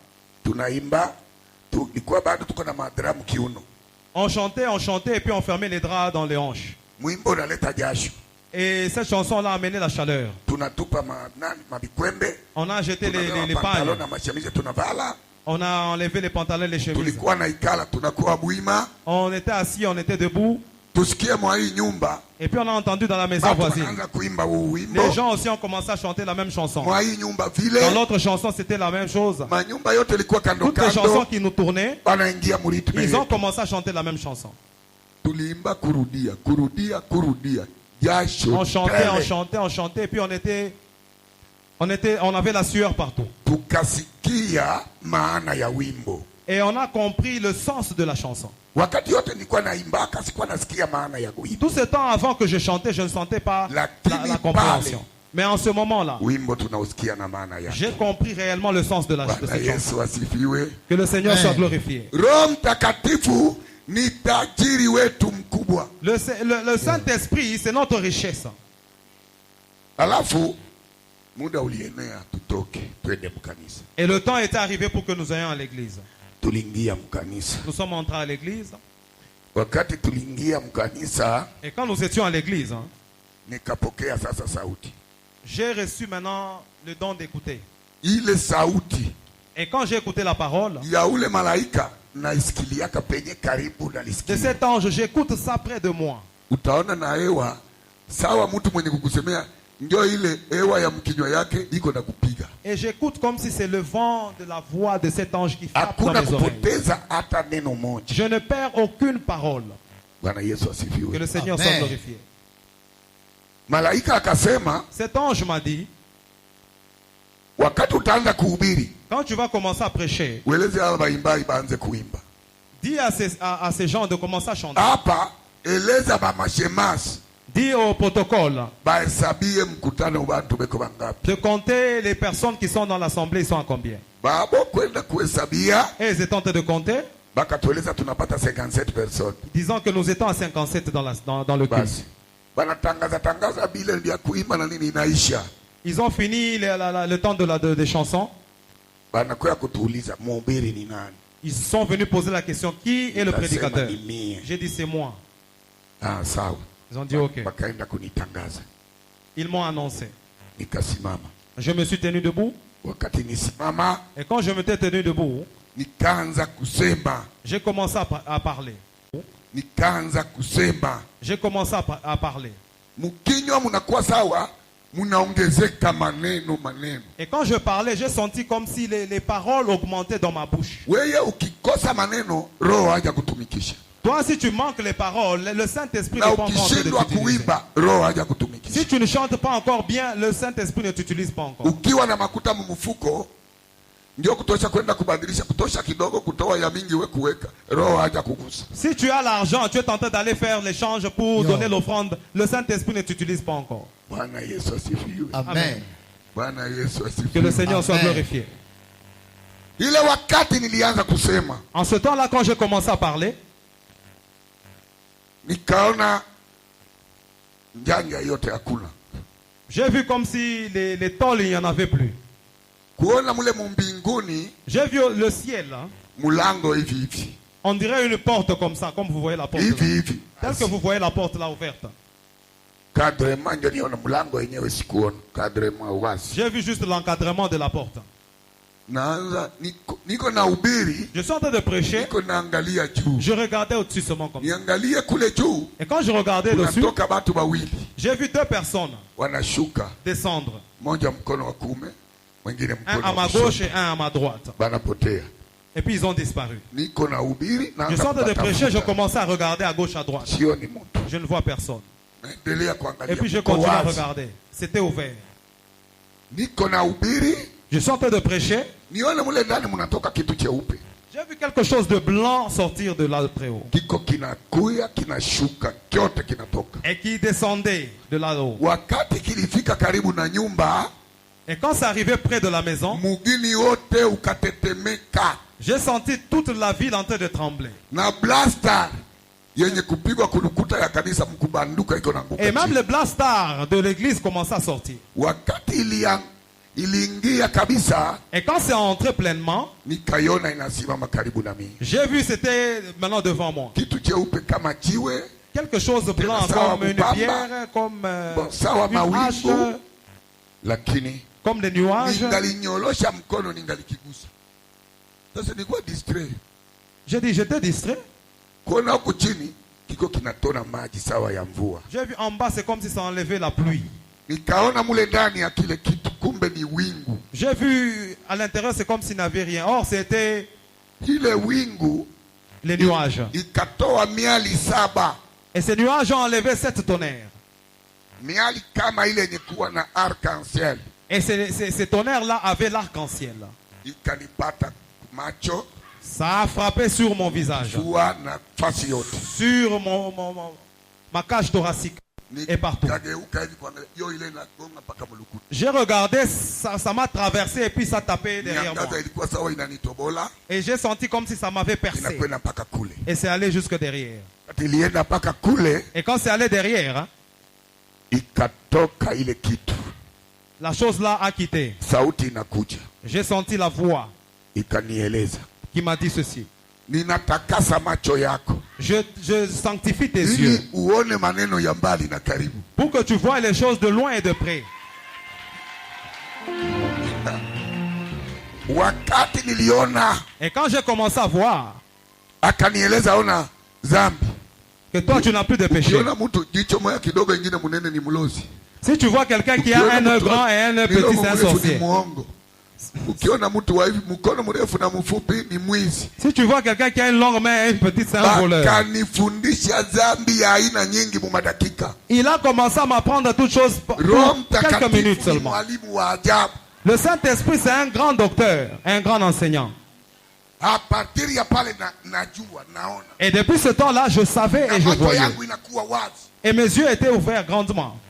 tulikuwa bado tuko na madramu kiuno. On chantait, et puis on fermait les draps dans les hanches. Et cette chanson-là a amené la chaleur. On a jeté les pagnes. On a enlevé les pantalons et les chemises. On était assis, on était debout. Et puis on a entendu dans la maison voisine. Les gens aussi ont commencé à chanter la même chanson. Dans l'autre chanson, c'était la même chose. Toutes les chansons qui nous tournaient, ils ont commencé à chanter la même chanson. On chantait, et puis on avait la sueur partout. Et on a compris le sens de la chanson. Tout ce temps avant que je chantais, je ne sentais pas la compréhension. Mais en ce moment-là, j'ai compris réellement le sens de cette chanson. Que le Seigneur soit glorifié. Le Saint-Esprit, c'est notre richesse. Et le temps était arrivé pour que nous ayons à l'église. Nous sommes entrés à l'église. Et quand nous étions à l'église, j'ai reçu maintenant le don d'écouter. Et quand j'ai écouté la parole de cet ange, j'écoute ça près de moi. Et j'écoute comme si c'est le vent de la voix de cet ange qui frappe dans mes oreilles. Je ne perds aucune parole. Que le Seigneur soit glorifié. Cet ange m'a dit, quand tu vas commencer à prêcher, dis à ces gens de commencer à chanter. Dis au protocole de compter les personnes qui sont dans l'assemblée, ils sont à combien? Et ils étaient en train de compter. Disons que nous étions à 57 dans le culte. Ils ont fini le temps des chansons. Ils sont venus poser la question, qui est le prédicateur? J'ai dit, c'est moi. Ils ont dit ok. Ils m'ont annoncé. Je me suis tenu debout. Et quand je m'étais tenu debout, j'ai commencé à parler. J'ai commencé à parler. Et quand je parlais, j'ai senti comme si les paroles augmentaient dans ma bouche. Toi, si tu manques les paroles, le Saint-Esprit n'est pas encore de t'utiliser. Si tu ne chantes pas encore bien, le Saint-Esprit ne t'utilise pas encore. Si tu as l'argent, tu es tenté d'aller faire l'échange pour donner l'offrande, le Saint-Esprit ne t'utilise pas encore. Amen. Que le Seigneur soit glorifié. En ce temps-là, quand j'ai commencé à parler, j'ai vu comme si les tôles, il n'y en avait plus. J'ai vu le ciel. On dirait une porte comme ça, comme vous voyez la porte. Tel que vous voyez la porte là ouverte. J'ai vu juste l'encadrement de la porte. Je suis en train de prêcher. Je regardais au-dessus seulement comme ça. Et quand je regardais dessus, j'ai vu deux personnes descendre. Un à ma gauche et un à ma droite. Et puis ils ont disparu. Je suis en train de prêcher, je commençais à regarder à gauche, à droite. Je ne vois personne. Et puis je continue à regarder. C'était ouvert. Je suis en train de prêcher. J'ai vu quelque chose de blanc sortir de là très haut. Et qui descendait de là-haut. Et quand c'est arrivé près de la maison, j'ai senti toute la ville en train de trembler. Et même le blastar de l'église commençait à sortir. Et quand c'est entré pleinement, j'ai vu c'était maintenant devant moi. quelque chose de blanc comme une pierre, comme une hache, comme des nuages. J'ai dit, j'étais distrait. J'ai vu en bas, c'est comme si ça enlevait la pluie. J'ai vu à l'intérieur, c'est comme s'il n'avait rien. Or, c'était les nuages. Et ces nuages ont enlevé 7 tonnerres. Et ces tonnerres-là avaient l'arc-en-ciel. Ça a frappé sur mon visage, sur ma cage thoracique et partout. J'ai regardé, ça m'a traversé et puis ça tapait derrière moi. Et j'ai senti comme si ça m'avait percé. Et c'est allé jusque derrière. Et quand c'est allé derrière, la chose là a quitté. J'ai senti la voix qui m'a dit ceci. Je sanctifie tes yeux pour que tu vois les choses de loin et de près. Et quand j'ai commencé à voir que toi tu n'as plus de péché. Si tu vois quelqu'un qui a un œil grand et un œil petit, c'est un sorcier. Si tu vois quelqu'un qui a une longue main et une petite, c'est un voleur. Il a commencé à m'apprendre toutes choses pour quelques minutes seulement. Le Saint-Esprit, c'est un grand docteur, un grand enseignant. Et depuis ce temps-là, je savais et je voyais. Et mes yeux étaient ouverts grandement.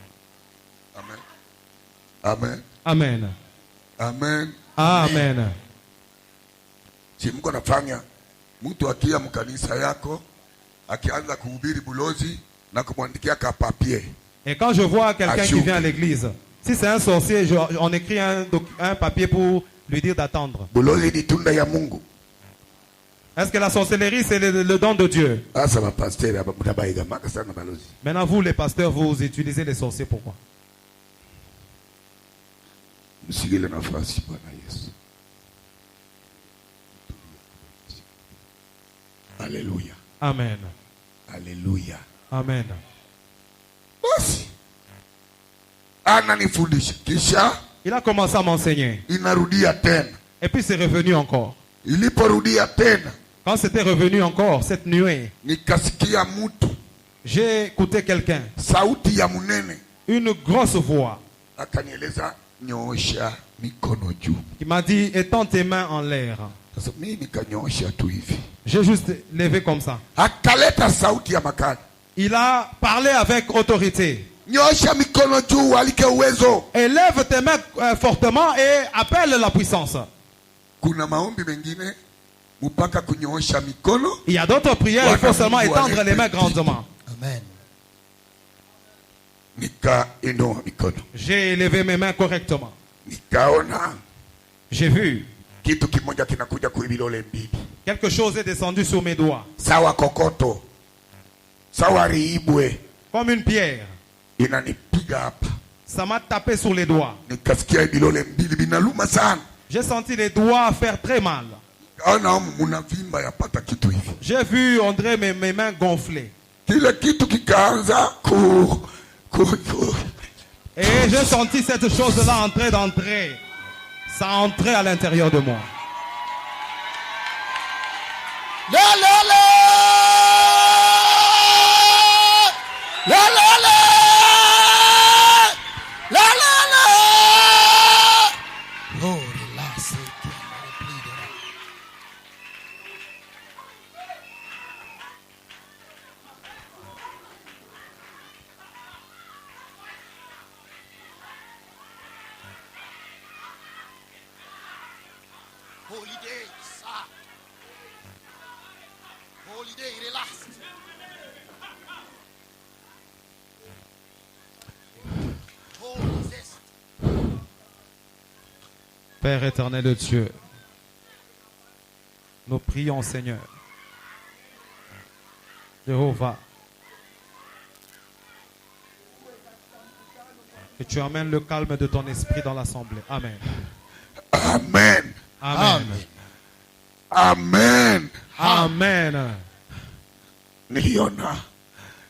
Amen. Amen. Amen. Amen. Mtu akia mkanisa yako akianza kuhubiri bulozi na kumwandikia ka papier. Et quand je vois quelqu'un qui vient à l'église, si c'est un sorcier, on écrit un papier pour lui dire d'attendre. Bulozi ni tunda ya Mungu. Est-ce que la sorcellerie c'est le don de Dieu? Maintenant vous les pasteurs, vous utilisez les sorciers, pourquoi? Alléluia. Amen. Alléluia. Amen. Basi ananifundisha kisha il a commencé à m'enseigner. Inarudia tena. Et puis c'est revenu encore. Iliporudia tena. Quand c'était revenu encore cette nuée, nikasikia mtu. J'ai écouté quelqu'un. Sauti ya munene. Une grosse voix. Akanieleza nyoosha mikono juu. Il m'a dit étends tes mains en l'air. Sasa mimi nikanyoosha tu hivi. J'ai juste levé comme ça. Akaleta sauti ya makali. Il a parlé avec autorité. Nyoosha mikono juu alike uwezo. Élève tes mains fortement et appelle la puissance. Kuna maombi mengine mpaka kunyoosha mikono. Il y a d'autres prières, il faut seulement étendre les mains grandement. Amen. Nikainua mikono. J'ai élevé mes mains correctement. Nikaona. J'ai vu. Kitu kimoja kinakuja kuibilole mbili. Quelque chose est descendu sur mes doigts. Sawa kokoto. Sawa riibwe. Comme une pierre. Inanipiga hapa. Ça m'a tapé sur les doigts. Nikasikia bilole mbili binaluma sana. J'ai senti les doigts faire très mal. J'ai vu, on dirait mes mains gonflées. Et j'ai senti cette chose-là d'entrer. Ça entrait à l'intérieur de moi. Père éternel de Dieu, nous prions, Seigneur, Jéhovah. Que tu amènes le calme de ton esprit dans l'assemblée. Amen. Amen. Amen. Amen. Amen. Niliona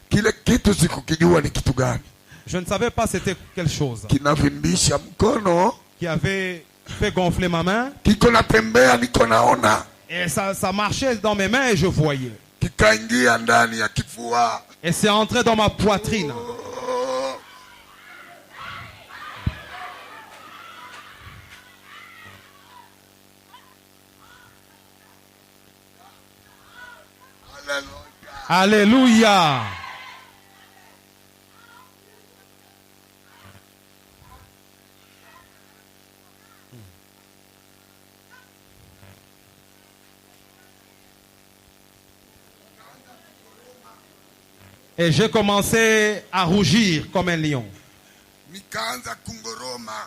kile kitu sikukijua ni kitu gani. Je ne savais pas c'était quelque chose. Kinavimbisha mkono. Qui avait fait gonfler ma main. Kiko natembea niko naona. Et ça marchait dans mes mains et je voyais. Kikaingia ndani ya kifua. Et c'est entré dans ma poitrine. Alléluia. Et j'ai commencé à rougir comme un lion.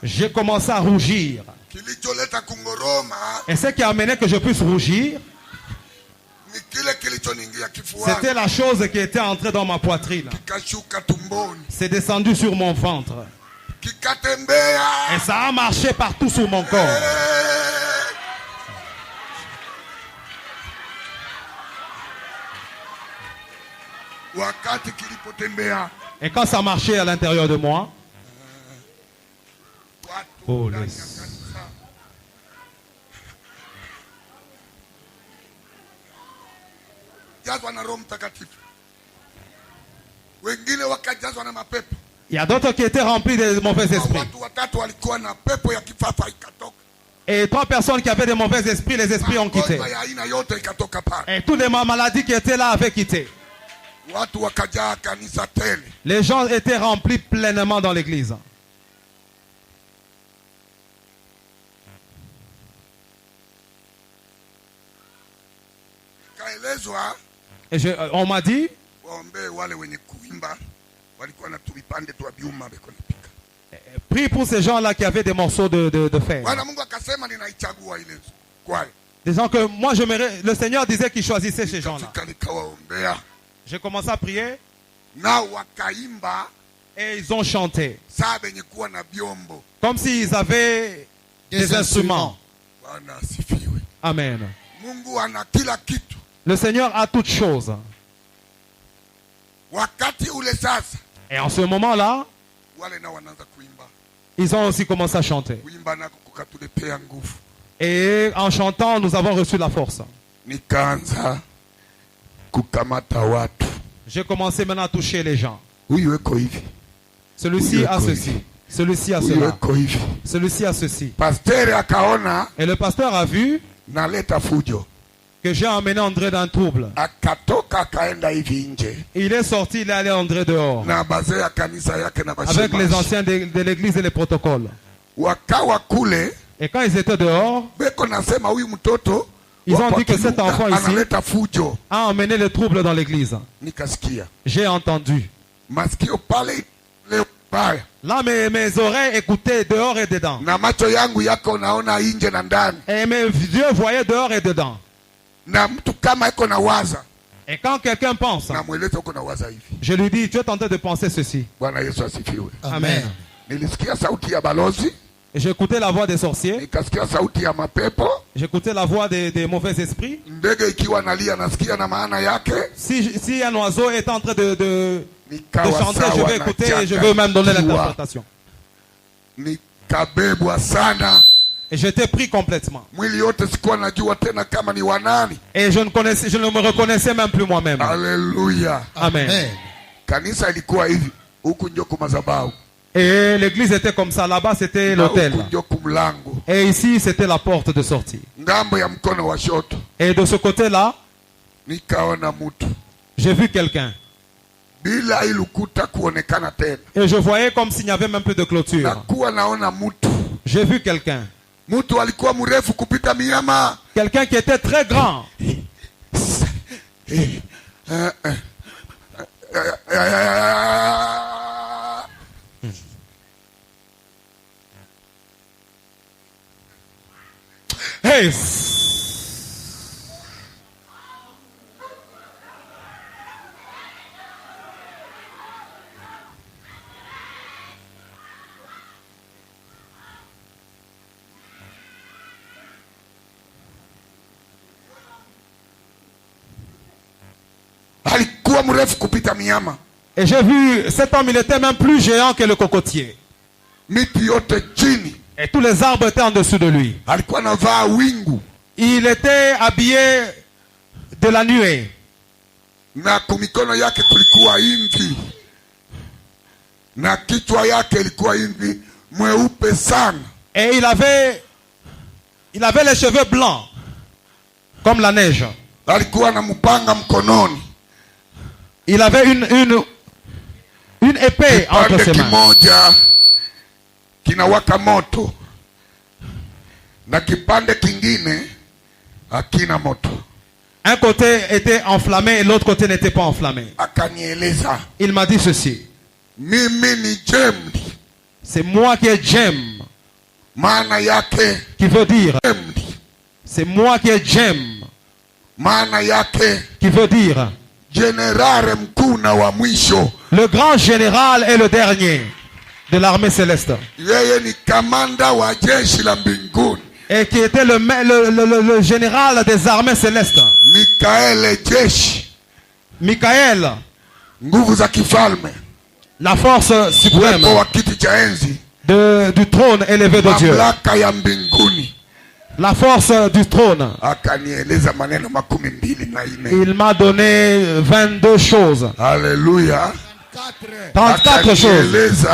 J'ai commencé à rougir. Et ce qui a amené que je puisse rougir, c'était la chose qui était entrée dans ma poitrine. C'est descendu sur mon ventre. Et ça a marché partout sur mon corps. Et quand ça marchait à l'intérieur de moi, oh, il y a d'autres qui étaient remplis de mauvais esprits. Et 3 personnes qui avaient des mauvais esprits, les esprits ont quitté. Et toutes les maladies qui étaient là avaient quitté. Les gens étaient remplis pleinement dans l'église. Et on m'a dit, prie pour ces gens-là qui avaient des morceaux de fer. Disant que moi, le Seigneur disait qu'il choisissait ces gens-là. J'ai commencé à prier. Et ils ont chanté. Comme s'ils avaient des instruments. Amen. Le Seigneur a toutes choses. Et en ce moment-là, ils ont aussi commencé à chanter. Et en chantant, nous avons reçu la force. J'ai commencé maintenant à toucher les gens. Celui-ci a ceci. Celui-ci a cela. Celui-ci a ceci. Et le pasteur a vu que j'ai emmené André dans un trouble. Il est sorti, il est allé André dehors. Avec les anciens de l'église et les protocoles. Et quand ils étaient dehors, ils ont dit que cet enfant ici a emmené le trouble dans l'église. J'ai entendu. Là, mes oreilles écoutaient dehors et dedans. Et mes yeux voyaient dehors et dedans. Et quand quelqu'un pense, je lui dis, tu es en train de penser ceci. Amen. Et j'écoutais la voix des sorciers. J'écoutais la voix des mauvais esprits. Si un oiseau est en train de chanter, je vais écouter et je vais même donner l'interprétation. Et j'étais pris complètement. Et je ne me reconnaissais même plus moi-même. Alléluia. Amen. Et l'église était comme ça. Là-bas, c'était l'autel. Et ici, c'était la porte de sortie. Et de ce côté-là, j'ai vu quelqu'un. Et je voyais comme s'il n'y avait même plus de clôture. J'ai vu quelqu'un. Quelqu'un qui était très grand. Hey. mrefu kupita miama. Et j'ai vu cet homme, il était même plus géant que le cocotier. Miti yote chini. Et tous les arbres étaient en dessous de lui. Alikuwa anavaa wingu. Il était habillé de la nuée. Na kumikono yake kulikuwa ingi. Na kichwa yake ilikuwa ingi mweupe sana. Et il avait les cheveux blancs comme la neige. Alikuwa na mpanga mkononi. Il avait une épée entre ses mains. Kimoja kinawaka moto na kipande kingine hakina moto. Un côté était enflammé et l'autre côté n'était pas enflammé. Akanieleza. Il m'a dit ceci. Mimi ni Jemdi. C'est moi qui est Jem. Maana yake. Qui veut dire. Jemdi. C'est moi qui est Jem. Maana yake. Qui veut dire. General mkuu na wa mwisho. Le grand général est le dernier de l'armée céleste. Yeye ni kamanda wa jeshi la mbinguni. Et qui était le général des armées célestes. Mikael jeshi. Michael. Nguvu za kifalme. La force suprême. Wa kiti cha enzi. Du trône élevé de Dieu. Mamlaka ya mbinguni. La force du trône. Akanieleza maneno 24. Il m'a donné 22 choses. Alléluia. 34 choses.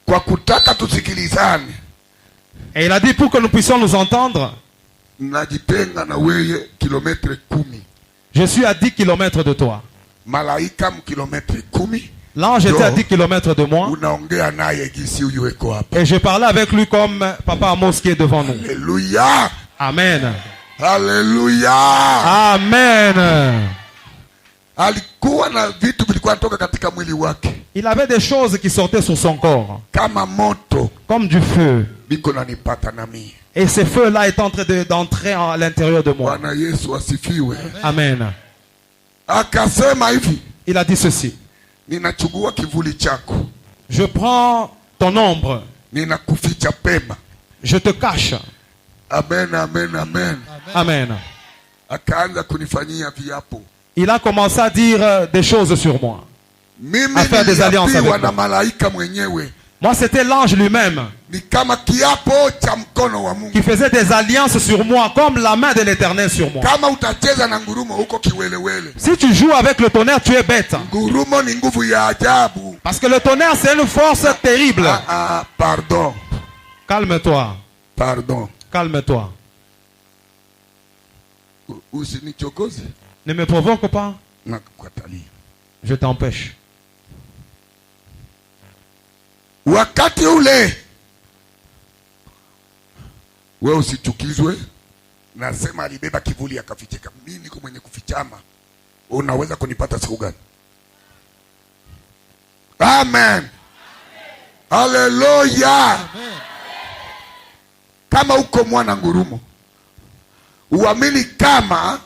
Kwa kutaka tusikilizane. Et il a dit pour que nous puissions nous entendre. Najitenga na wewe kilomita 10. Je suis à 10 km de toi. Malaika kilomita 10. L'ange était à 10 km de moi. Unaongea naye gisi huyu eko hapa. Et je parlais avec lui comme Papa Amos qui est devant nous. Alléluia. Amen. Alléluia. Amen. Alikuwa na vitu vilikuwa natoka katika mwili wake. Il avait des choses qui sortaient sur son corps. Kama moto. Comme du feu. Biko nanipata na mimi. Et ce feu-là est en train d'entrer à l'intérieur de moi. Bwana Yesu asifiwe. Amen. Akasema hivi. Il a dit ceci. Ninachukua kivuli chako. Je prends ton ombre. Ninakuficha pema. Je te cache. Amen, amen, amen. Amen. Akaanza kunifanyia viapo. Il a commencé à dire des choses sur moi. Mimi à faire des alliances avec moi. Na malaika mwenyewe. Moi, c'était l'ange lui-même qui faisait des alliances sur moi comme la main de l'Éternel sur moi. Si tu joues avec le tonnerre, tu es bête. Parce que le tonnerre, c'est une force terrible. Pardon. Calme-toi. Pardon. Calme-toi. Ne me provoque pas. Je t'empêche. Wakati ule wewe usichukizwe. Nasema alibeba kivuli akafichika. Mimi niko mwenye kufichama. Unaweza kunipata siku gani? Amen. Haleluya. Kama uko mwana ngurumo, uamini kama